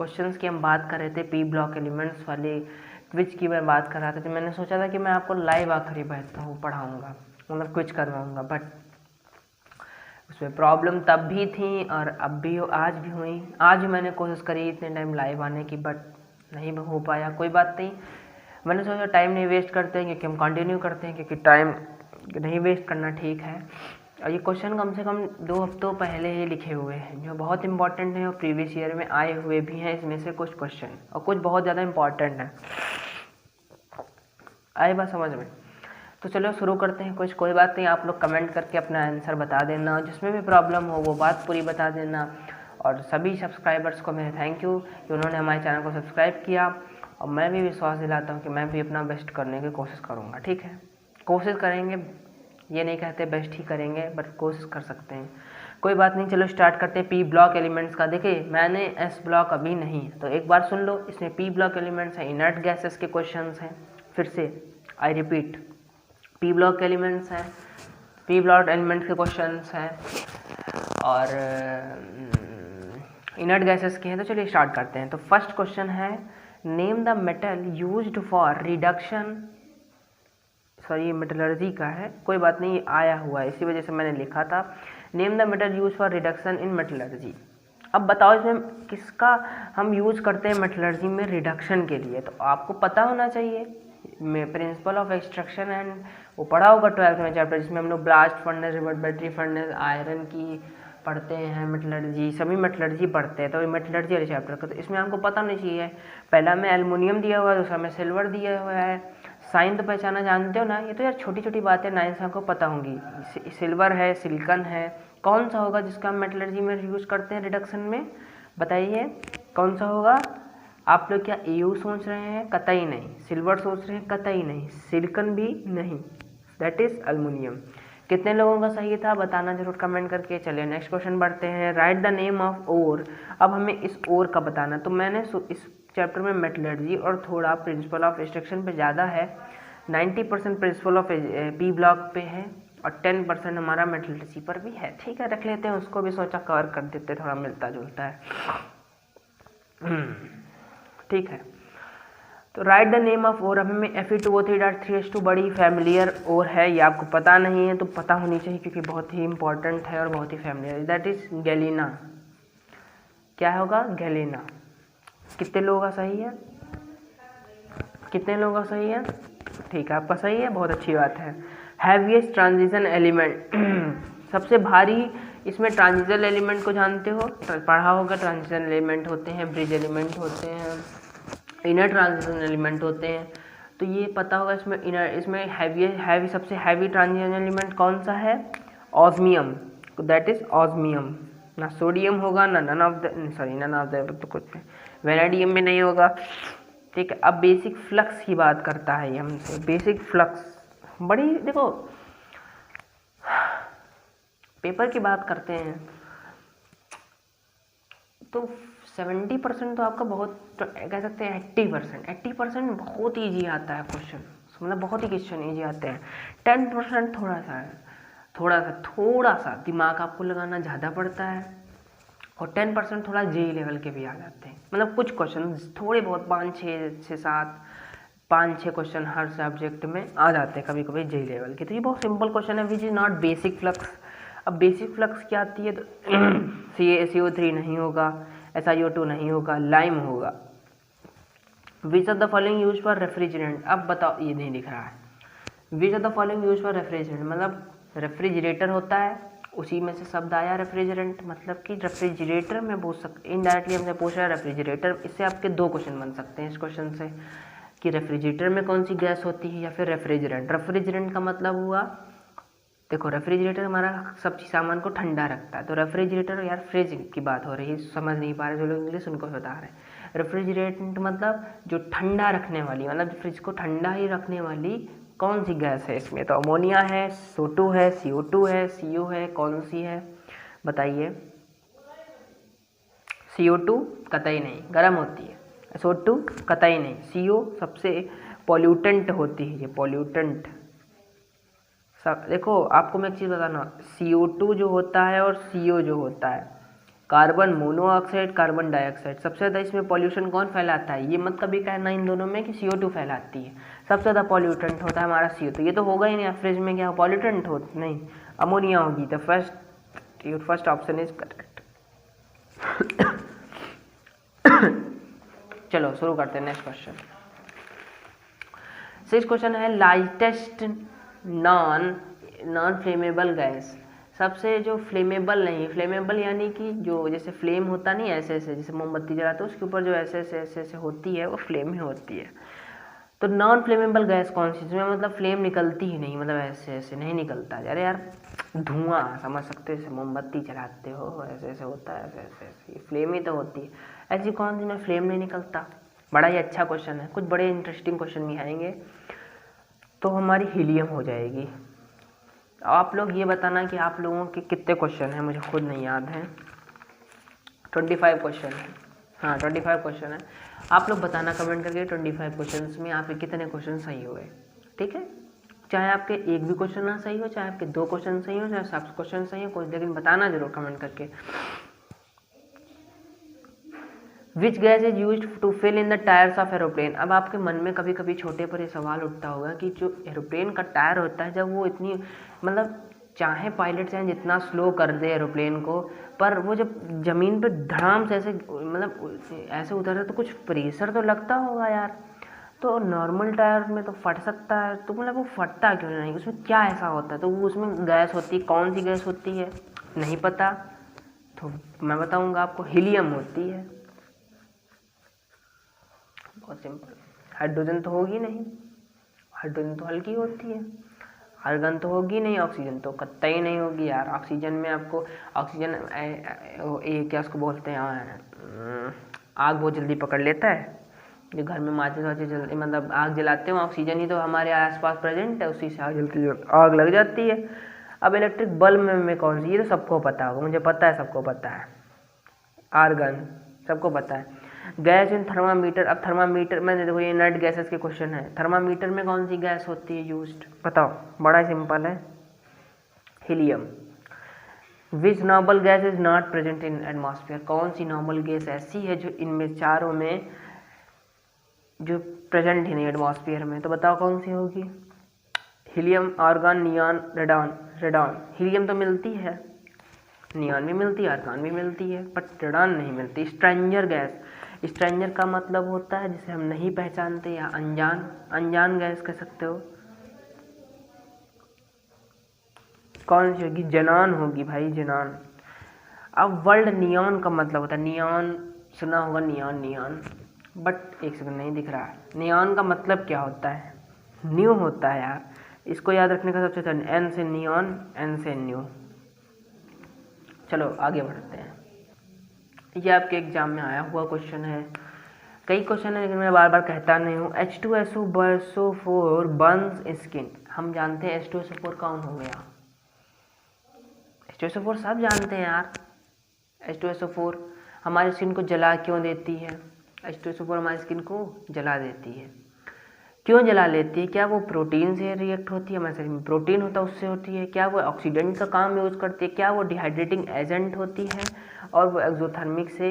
Questions की हम बात कर रहे थे, पी ब्लॉक एलिमेंट्स वाले क्विज की मैं बात कर रहा था, तो मैंने सोचा था कि मैं आपको लाइव आखिरी बैठता हूँ पढ़ाऊँगा, मतलब क्विज करवाऊँगा, बट उसमें प्रॉब्लम तब भी थी और अब भी आज भी हुई। आज भी मैंने कोशिश करी इतने टाइम लाइव आने की, बट नहीं हो पाया। कोई बात नहीं, मैंने सोचा टाइम नहीं वेस्ट करते हैं, क्योंकि हम कंटिन्यू करते हैं, क्योंकि टाइम नहीं वेस्ट करना ठीक है। और ये क्वेश्चन कम से कम 2 हफ्तों पहले ही लिखे हुए हैं, जो बहुत इंपॉर्टेंट हैं और प्रीवियस ईयर में आए हुए भी हैं इसमें से कुछ क्वेश्चन, और कुछ बहुत ज़्यादा इंपॉर्टेंट हैं। आए बात समझ में? तो चलो शुरू करते हैं कुछ। कोई बात नहीं, आप लोग कमेंट करके अपना आंसर बता देना, जिसमें भी प्रॉब्लम हो वो बात पूरी बता देना। और सभी सब्सक्राइबर्स को मेरे थैंक यू कि उन्होंने हमारे चैनल को सब्सक्राइब किया, और मैं भी विश्वास दिलाता हूँ कि मैं भी अपना बेस्ट करने की कोशिश करूँगा। ठीक है, कोशिश करेंगे, ये नहीं कहते बेस्ट ही करेंगे, बट कोशिश कर सकते हैं। कोई बात नहीं, चलो स्टार्ट करते हैं पी ब्लॉक एलिमेंट्स का। देखिए मैंने एस ब्लॉक अभी नहीं, तो एक बार सुन लो। इसमें पी ब्लॉक एलिमेंट्स हैं, इनर्ट गैसेस के क्वेश्चंस हैं। फिर से I repeat, P block elements हैं, पी ब्लॉक एलिमेंट्स के क्वेश्चंस हैं, और इनर्ट गैसेस के हैं। तो चलिए स्टार्ट करते हैं। तो फर्स्ट क्वेश्चन है, name the metal used for reduction, sorry metallurgy का है, कोई बात नहीं, आया हुआ है इसी वजह से मैंने लिखा था। Name the metal use for reduction in metallurgy. अब बताओ इसमें किसका हम यूज करते हैं मेटलर्जी में रिडक्शन के लिए, तो आपको पता होना चाहिए। प्रिंसिपल ऑफ एक्सट्रैक्शन एंड वो पढ़ा होगा 12th में चैप्टर, जिसमें हम लोग blast furnace, battery furnace, iron की पढ़ते हैं, मेटलर्जी, सभी मेटलर्जी पढ़ते हैं। तो मेटलर्जी वाले चैप्टर का, तो इसमें हमको पता होना चाहिए। पहला में एल्युमिनियम दिया हुआ है, दूसरा में सिल्वर दिया हुआ है। साइन तो पहचाना जानते हो ना, ये तो यार छोटी छोटी बातें 9th से आपको पता होंगी। सिल्वर है, सिलिकॉन है, कौन सा होगा जिसका हम मेटलर्जी में यूज़ करते हैं रिडक्शन में, बताइए कौन सा होगा। आप लोग क्या EU सोच रहे हैं? कतई नहीं। सिल्वर सोच रहे हैं? कतई नहीं। सिलिकॉन भी नहीं, दैट इज एल्युमिनियम। कितने लोगों का सही था बताना जरूर कमेंट करके। चलिए नेक्स्ट क्वेश्चन बढ़ते हैं। Write the name of ore. अब हमें इस ओर का बताना, तो मैंने इस चैप्टर में मेटलर्जी और थोड़ा प्रिंसिपल ऑफ एक्सट्रैक्शन पे ज़्यादा है। 90% प्रिंसिपल ऑफ पी ब्लॉक पे है और 10% हमारा मेटलर्जी पर भी है। ठीक है, रख लेते हैं उसको भी, सोचा कवर कर देते, थोड़ा मिलता जुलता है। ठीक है, तो write the name of ore. हमें Fe2O3.3H2 बड़ी फैमिलियर ओर है, ये आपको पता नहीं है तो पता होनी चाहिए, क्योंकि बहुत ही इंपॉर्टेंट है और बहुत ही फैमिलियर, दैट इज गैलिना। क्या होगा? गैलिना। कितने लोगों का सही है? कितने लोगों का सही है? ठीक है, आपका सही है, बहुत अच्छी बात है। हैवीएस्ट ट्रांजिशन एलिमेंट, सबसे भारी इसमें ट्रांजिशन एलिमेंट को जानते हो, पढ़ा होगा। ट्रांजिशन एलिमेंट होते हैं, ब्रिज एलिमेंट होते हैं, इनर ट्रांजिशन एलिमेंट होते हैं, तो ये पता होगा। इसमें हैवी सबसे हैवी ट्रांजिशन एलिमेंट कौन सा है? Osmium, that is osmium. ना सोडियम होगा, ना नन ऑफ द तो कुछ वेनेडियम में नहीं होगा। ठीक है, अब बेसिक फ्लक्स की बात करता है ये हमसे। बेसिक फ्लक्स बड़ी, देखो पेपर की बात करते हैं तो 70% तो आपका बहुत, तो कह सकते हैं 80% बहुत ईजी आता है क्वेश्चन, मतलब बहुत ही क्वेश्चन ईजी आते हैं। 10% थोड़ा सा है, थोड़ा सा दिमाग आपको लगाना ज़्यादा पड़ता है, और 10% थोड़ा JEE लेवल के भी आ जाते हैं। मतलब कुछ क्वेश्चन थोड़े बहुत 5-6 क्वेश्चन हर सब्जेक्ट में आ जाते हैं कभी कभी JEE लेवल के। तो ये बहुत सिंपल क्वेश्चन है, which is not basic flux. अब बेसिक फ्लक्स क्या आती है? तो CO3 नहीं होगा, SiO2 नहीं होगा, लाइम होगा। विच of the following use for refrigerant. अब बताओ, ये नहीं लिख रहा है। विच of the following use for refrigerant, मतलब रेफ्रिजरेटर होता है, उसी में से शब्द आया रेफ्रिजरेंट, मतलब कि रेफ्रिजरेटर में पूछ सकते, इनडायरेक्टली हमसे पूछ रहा है रेफ्रिजरेटर। इससे आपके 2 क्वेश्चन बन सकते हैं इस क्वेश्चन से, कि रेफ्रिजरेटर में कौन सी गैस होती है, या फिर रेफ्रिजरेंट। रेफ्रिजरेंट का मतलब हुआ, देखो रेफ्रिजरेटर हमारा सब चीज़ सामान को ठंडा रखता है, तो रेफ्रिजरेटर, यार फ्रिज की बात हो रही है, समझ नहीं पा रहे जो लोग इंग्लिश, उनको बता रहे हैं। रेफ्रिजरेंट मतलब जो ठंडा रखने वाली, मतलब फ्रिज को ठंडा ही रखने वाली कौन सी गैस है इसमें? तो अमोनिया है, SO2 है, CO2 है, CO है, कौन सी है बताइए? CO2 कतई नहीं, गर्म होती है। SO2 कतई नहीं। CO सबसे पॉल्यूटेंट होती है, ये पॉल्यूटेंट। सब देखो, आपको मैं एक चीज़ बताना, CO2 जो होता है और CO जो होता है, कार्बन मोनोऑक्साइड, कार्बन डाइऑक्साइड। सबसे ज़्यादा इसमें पॉल्यूशन कौन फैलाता है? ये मत कभी कहना इन दोनों में कि CO2 फैलाती है। सबसे ज़्यादा पॉल्यूटेंट होता है हमारा CO2। ये तो होगा ही नहीं, फ्रिज में क्या पॉल्यूटेंट हो? नहीं, अमोनिया होगी। तो फर्स्ट ऑप्शन इज करेक्ट। चलो शुरू करते हैं नेक्स्ट क्वेश्चन। सिक्स क्वेश्चन है लाइटेस्ट नॉन फ्लेमेबल गैस। सबसे जो फ्लेमेबल नहीं, फ्लेमेबल यानी कि जो जैसे फ्लेम होता नहीं ऐसे ऐसे, जैसे मोमबत्ती जलाते हैं उसके ऊपर जो ऐसे ऐसे होती है वो फ्लेम ही होती है। तो नॉन फ्लेमेबल गैस कौन सी, जिसमें मतलब फ्लेम निकलती ही नहीं, मतलब ऐसे ऐसे नहीं निकलता। अरे यार धुआं समझ सकते हो, जैसे मोमबत्ती जलाते हो ऐसे ऐसे होता है, ऐसे ऐसे ऐसे फ्लेम ही तो होती है। ऐसी कौन सी में फ्लेम नहीं निकलता? बड़ा ही अच्छा क्वेश्चन है। कुछ बड़े इंटरेस्टिंग क्वेश्चन भी आएंगे। तो हमारी हीलियम हो जाएगी। आप लोग ये बताना कि आप लोगों के कितने क्वेश्चन हैं, मुझे खुद नहीं याद है। 25 क्वेश्चन है। हाँ 25 क्वेश्चन है। आप लोग बताना कमेंट करके 25 क्वेश्चन में आपके कितने क्वेश्चन सही हुए। ठीक है, चाहे आपके एक भी क्वेश्चन ना सही हो, चाहे आपके 2 क्वेश्चन सही हो, चाहे 7 क्वेश्चन सही हो, कुछ, लेकिन बताना जरूर कमेंट करके। Which gas is use to fill in the tyres of aeroplane. अब आपके मन में कभी कभी छोटे पर ये सवाल उठता होगा कि जो एरोप्लेन का टायर होता है, जब वो इतनी मतलब चाहे पायलट चाहे जितना स्लो कर दे एरोप्लेन को, पर वो जब ज़मीन पे धड़ाम से ऐसे मतलब ऐसे उतरता तो कुछ प्रेशर तो लगता होगा यार। तो नॉर्मल टायर में तो फट सकता है, तो मतलब वो फटता क्यों नहीं? उसमें क्या ऐसा होता है? तो वो उसमें गैस होती है, कौन सी गैस होती है नहीं पता, तो मैं बताऊंगा आपको, हीलियम होती है। बहुत सिंपल। हाइड्रोजन तो होगी नहीं, हाइड्रोजन तो हल्की होती है। आर्गन तो होगी नहीं, ऑक्सीजन तो कतई नहीं होगी यार। ऑक्सीजन में आपको ऑक्सीजन ये क्या उसको बोलते हैं, आग बहुत जल्दी पकड़ लेता है। जो घर में माचिस वाचिस जल्दी मतलब आग जलाते हैं, ऑक्सीजन ही तो हमारे आसपास प्रेजेंट है, उसी से आग लग जाती है। अब इलेक्ट्रिक बल्ब में कौन सी, ये तो सबको पता होगा, मुझे पता है सबको पता है। आर्गन सबको पता है। Gas in thermometer. अब थर्मामीटर में देखो ये नट गैसेस के क्वेश्चन है। थर्मामीटर में कौन सी गैस होती है यूज्ड, बताओ, बड़ा सिंपल है, helium. Which normal gas is not present in atmosphere. कौन सी नॉर्मल गैस ऐसी है जो इनमें चारों में जो प्रेजेंट ही नहीं एटमॉस्फेयर में, तो बताओ कौन सी होगी? Helium, argon, neon, radon. Radon, helium तो मिलती है, नियॉन भी मिलती है, आर्गन भी मिलती है, बट रेडॉन नहीं मिलती। Stranger gas. स्ट्रेंजर का मतलब होता है जिसे हम नहीं पहचानते या अनजान, अनजान गैस कह सकते हो। कौन सी होगी? जेनॉन होगी भाई, जेनॉन। अब वर्ल्ड नियॉन का मतलब होता है, नियॉन सुना होगा, नियॉन नियॉन, बट एक सेकंड नहीं दिख रहा है। नियॉन का मतलब क्या होता है? न्यू होता है यार, इसको याद रखने का सबसे अच्छा, एन से नियॉन, एन से न्यू। चलो आगे बढ़ते हैं। ये आपके एग्जाम में आया हुआ क्वेश्चन है, कई क्वेश्चन है लेकिन मैं बार बार कहता नहीं हूँ। H2SO4 Burns skin. हम जानते हैं H2SO4 कौन हो गया? H2SO4 सब जानते हैं यार। H2SO4 हमारी स्किन को जला क्यों देती है? H2SO4 हमारी स्किन को जला देती है। क्यों जला लेती है? क्या वो प्रोटीन से रिएक्ट होती है? हमारे शरीर में प्रोटीन होता है उससे होती है? क्या वो ऑक्सीडेंट का काम यूज़ करती है? क्या वो डिहाइड्रेटिंग एजेंट होती है? और वो एक्सोथर्मिक से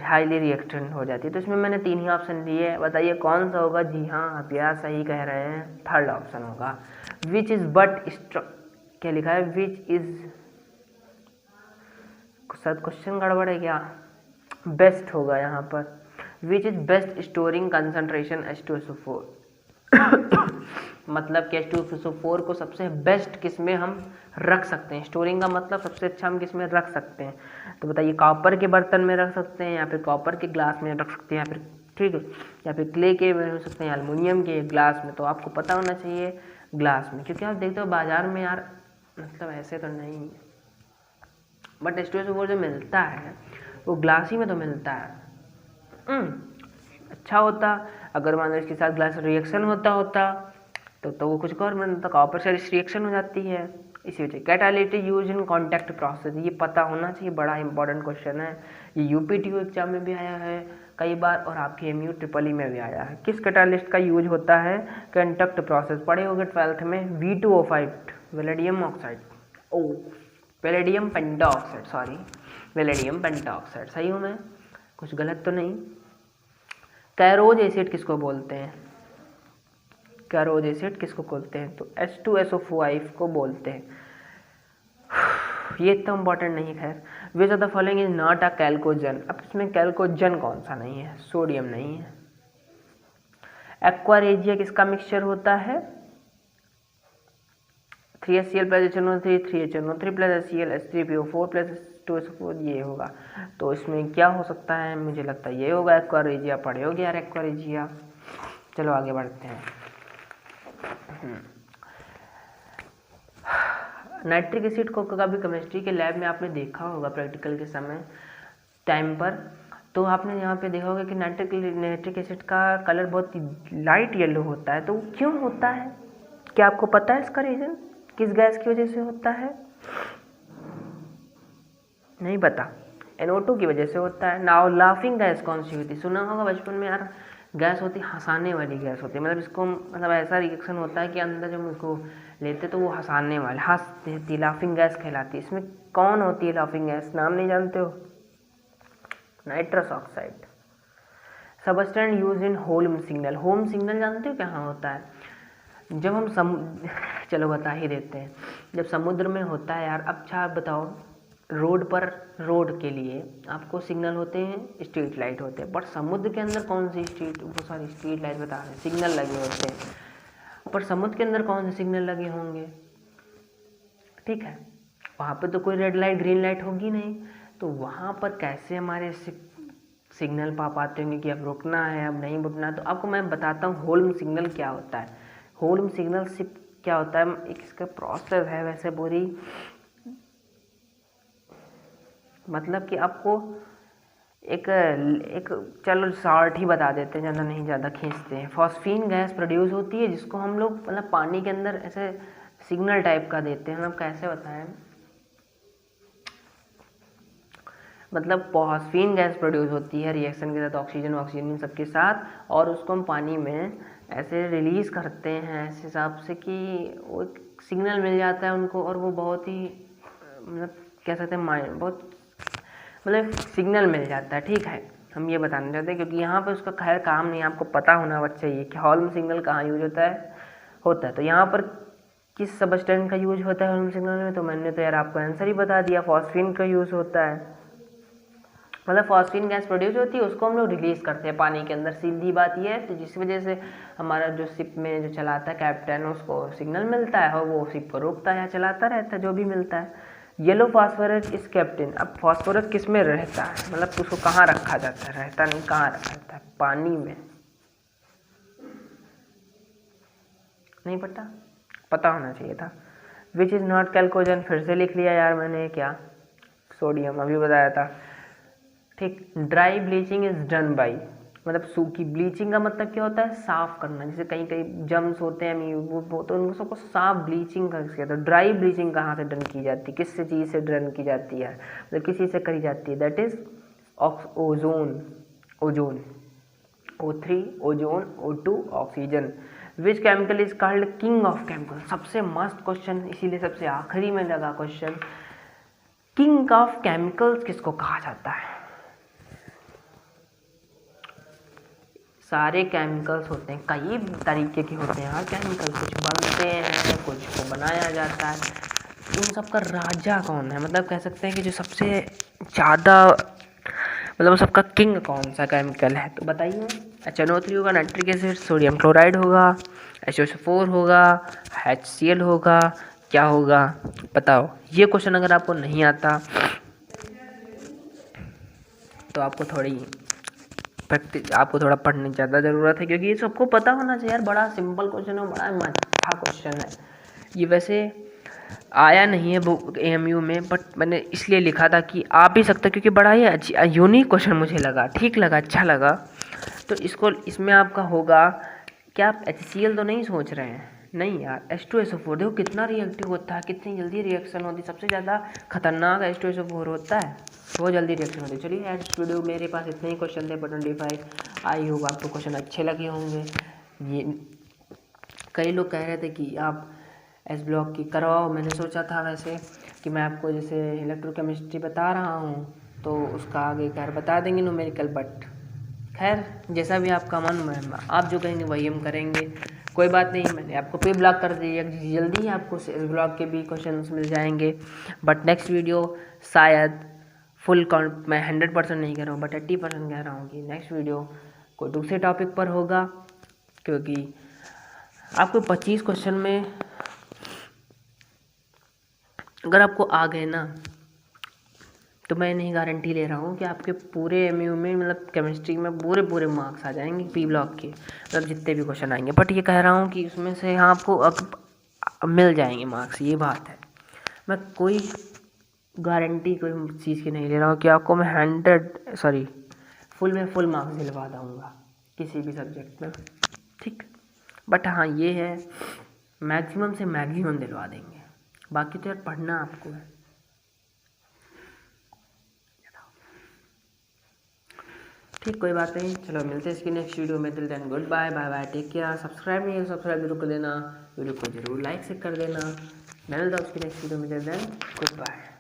हाईली रिएक्टेंट हो जाती है। तो इसमें मैंने 3 ही ऑप्शन लिए हैं, बताइए कौन सा होगा? जी हाँ आप यार सही कह रहे हैं, थर्ड ऑप्शन होगा। विच इज़ बट क्या लिखा है? विच इज़, शायद क्वेश्चन गड़बड़ है क्या? बेस्ट होगा यहाँ पर। Which is best storing concentration H2SO4। मतलब कि H2SO4 को सबसे बेस्ट किस में हम रख सकते हैं? स्टोरिंग का मतलब सबसे अच्छा हम किस में रख सकते हैं? तो बताइए, कॉपर के बर्तन में रख सकते हैं, या फिर कॉपर के ग्लास में रख सकते हैं, या फिर ठीक है, या फिर क्ले के में हो सकते हैं, या एल्युमिनियम के ग्लास में। तो आपको पता होना चाहिए ग्लास में, क्योंकि आप देखते हो बाजार में यार मतलब ऐसे तो नहीं, बट H2SO4 जो मिलता है वो ग्लास ही में तो मिलता है। अच्छा होता अगर मान लो इसके साथ ग्लास रिएक्शन होता तो वो कुछ और बनता, कॉपर से रिएक्शन हो जाती है, इसी वजह। Catalytic use in contact process, ये पता होना चाहिए, बड़ा इंपॉर्टेंट क्वेश्चन है। ये UPTU एग्जाम में भी आया है कई बार, और आपके MU ट्रिपल में भी आया है। किस कैटालिस्ट का यूज होता है कॉन्टैक्ट प्रोसेस? पढ़े होगे 12th में, V2O5 vanadium oxide, palladium pentoxide, sorry vanadium pentoxide. सही हूँ मैं, कुछ गलत तो नहीं। कैरोज एसिड किसको बोलते हैं? कैरोज एसिड किसको बोलते हैं? तो H2SO5 को बोलते हैं। ये इतना इम्पॉर्टेंट नहीं। खैर, which of the following is not a chalcogen. अब इसमें कैल्कोजन कौन सा नहीं है? सोडियम नहीं है। एक्वा रेजिया किसका मिक्सचर होता है? 3HCl plus HNO3 3HNO3 plus HCl H3PO4 plus 2SO4 ये होगा। तो इसमें क्या हो सकता है? मुझे लगता है ये होगा एक्वा रेजिया। पढ़े होगे यार एक्वा रेजिया। चलो आगे बढ़ते हैं। नाइट्रिक एसिड को कभी केमिस्ट्री के लैब में आपने देखा होगा प्रैक्टिकल के समय टाइम पर, तो आपने यहाँ पे देखा होगा कि नाइट्रिक एसिड का कलर बहुत लाइट येलो होता है। तो क्यों होता है? क्या आपको पता है इसका रीज़न? किस गैस की वजह से होता है? नहीं पता। NO2 की वजह से होता है। नाउ लाफिंग गैस कौन सी होती है? सुना होगा बचपन में यार, गैस होती है हंसाने वाली गैस होती है। मतलब इसको मतलब ऐसा रिएक्शन होता है कि अंदर जब उसको लेते तो वो हंसाने वाले हंसती थी, लाफिंग गैस कहलाती है। इसमें कौन होती है लाफिंग गैस? नाम नहीं जानते हो? Nitrous oxide. Substance use in haulm signal. Haulm signal जानते हो कहाँ होता है? जब हम चलो बता ही देते हैं। जब समुद्र में होता है यार। अच्छा आप बताओ, रोड पर रोड के लिए आपको सिग्नल होते हैं, स्ट्रीट लाइट होते हैं, बट समुद्र के अंदर कौन सी स्ट्रीट लाइट बता रहे हैं, सिग्नल लगे होते हैं। पर समुद्र के अंदर कौन से सिग्नल लगे होंगे? ठीक है, वहाँ पर तो कोई रेड लाइट ग्रीन लाइट होगी नहीं। तो वहाँ पर कैसे हमारे सिग्नल पा पाते होंगे कि अब रुकना है, अब नहीं रुकना? तो आपको मैं बताता हूँ होल्म सिग्नल क्या होता है। होल्म सिग्नल सिर्फ क्या होता है, एक इसका प्रोसेस है वैसे पूरी, मतलब कि आपको एक चलो शॉर्ट ही बता देते हैं, ज़्यादा नहीं, ज़्यादा खींचते हैं। फॉस्फीन गैस प्रोड्यूस होती है जिसको हम लोग मतलब पानी के अंदर ऐसे सिग्नल टाइप का देते हैं। मतलब कैसे बताएं, मतलब फॉस्फीन गैस प्रोड्यूस होती है रिएक्शन के साथ ऑक्सीजन इन सबके साथ, और उसको हम पानी में ऐसे रिलीज़ करते हैं ऐसे हिसाब से कि वो एक सिग्नल मिल जाता है उनको, और वो बहुत ही मतलब कह सकते हैं माइंड बहुत मतलब सिग्नल मिल जाता है। ठीक है, हम ये बताना चाहते हैं क्योंकि यहाँ पे उसका खैर काम नहीं, आपको पता होना चाहिए कि होल्म सिग्नल कहाँ यूज होता है। तो यहाँ पर किस सबस्टेंस का यूज होता है होल्म सिग्नल में? तो मैंने तो यार आपको आंसर ही बता दिया, फॉस्फीन का यूज़ होता है। मतलब फॉस्फीन गैस प्रोड्यूस होती है, उसको हम लोग रिलीज़ करते हैं पानी के अंदर, सीधी बात ये है। तो जिस वजह से हमारा जो शिप में जो चलाता है कैप्टन, उसको सिग्नल मिलता है और वो शिप को रोकता है या चलाता रहता है, जो भी मिलता है। येलो फास्फोरस इस कैप्टन। अब फास्फोरस किस में रहता है, मतलब उसको कहाँ रखा जाता है? रहता नहीं, कहाँ रखा जाता है? पानी में। नहीं पता? पता होना चाहिए था। विच इज़ नॉट कैल्कोजन, फिर से लिख लिया यार मैंने, क्या? सोडियम, अभी बताया था। ठीक, dry bleaching is done by, मतलब सूखी ब्लीचिंग का मतलब क्या होता है? साफ करना। जैसे कहीं कहीं जम्स होते हैं वो तो उनको सबको साफ ब्लीचिंग करके। तो ड्राई ब्लीचिंग कहाँ से डन की जाती है, किस चीज़ से डन की जाती है, मतलब किस चीज़ से करी जाती है? That is ozone. O3 ozone, O2 oxygen. Which chemical is called king of chemical? सबसे मस्त क्वेश्चन, इसीलिए सबसे आखिरी में लगा क्वेश्चन। किंग ऑफ केमिकल्स किसको कहा जाता है? सारे केमिकल्स होते हैं, कई तरीके के होते हैं यार केमिकल, कुछ बनते हैं, कुछ को बनाया जाता है। उन सब का राजा कौन है, मतलब कह सकते हैं कि जो सबसे ज़्यादा मतलब सबका किंग कौन सा केमिकल है? तो बताइए। HNO3 होगा, नाइट्रिक एसिड, सोडियम क्लोराइड होगा, HO4 होगा, HCl होगा, क्या होगा बताओ? ये क्वेश्चन अगर आपको नहीं आता तो आपको थोड़ा पढ़ने की ज़्यादा ज़रूरत है, क्योंकि ये सबको पता होना चाहिए यार। बड़ा सिंपल क्वेश्चन है, बड़ा अच्छा क्वेश्चन है ये। वैसे आया नहीं है बुक AMU में, बट मैंने इसलिए लिखा था कि आ भी सकता, क्योंकि बड़ा ही यूनिक क्वेश्चन मुझे लगा, ठीक लगा, अच्छा लगा। तो इसमें आपका होगा क्या? आप HCl तो नहीं सोच रहे हैं? नहीं यार, H2SO4 देखो कितना रिएक्टिव होता है, कितनी जल्दी रिएक्शन होती है। सबसे ज़्यादा खतरनाक H2SO4 होता है, बहुत जल्दी रिएक्शन होती है। चलिए यार स्टूडियो, मेरे पास इतने ही क्वेश्चन थे 25। आई होप आपको क्वेश्चन अच्छे लगे होंगे। ये कई लोग कह रहे थे कि आप एस ब्लॉक की करवाओ, मैंने सोचा था वैसे कि मैं आपको जैसे इलेक्ट्रोकेमिस्ट्री बता रहा हूँ तो उसका आगे खैर बता देंगे न्यूमेरिकल, बट खैर जैसा भी आपका मन, आप जो कहेंगे वही हम करेंगे, कोई बात नहीं। मैंने आपको प्री ब्लॉक कर दिया, जल्दी ही आपको इस ब्लॉक के भी क्वेश्चंस मिल जाएंगे। बट नेक्स्ट वीडियो शायद फुल काउंट, मैं 100% नहीं कह रहा हूँ बट 80% कह रहा हूँ कि नेक्स्ट वीडियो कोई दूसरे टॉपिक पर होगा, क्योंकि आपको 25 क्वेश्चन में अगर आपको आ गए ना, तो मैं नहीं गारंटी ले रहा हूँ कि आपके पूरे एमयू में, मतलब केमिस्ट्री में पूरे मार्क्स आ जाएंगे पी ब्लॉक के, मतलब जितने भी क्वेश्चन आएंगे। बट ये कह रहा हूँ कि उसमें से आपको मिल जाएंगे मार्क्स, ये बात है। मैं कोई गारंटी कोई चीज़ की नहीं ले रहा हूँ कि आपको मैं फुल मार्क्स दिलवा दूँगा किसी भी सब्जेक्ट में, ठीक। बट हाँ ये है, मैक्सिमम से मैक्सिमम दिलवा देंगे, बाकी तो यार पढ़ना आपको है। ठीक, कोई बात नहीं, चलो मिलते हैं इसकी नेक्स्ट वीडियो में। Till then good bye bye, take care. Subscribe नहीं है, सब्सक्राइब जरूर कर देना, वीडियो को जरूर लाइक से कर देना। मैं मिलता हूँ उसकी नेक्स्ट वीडियो में। Till then good bye.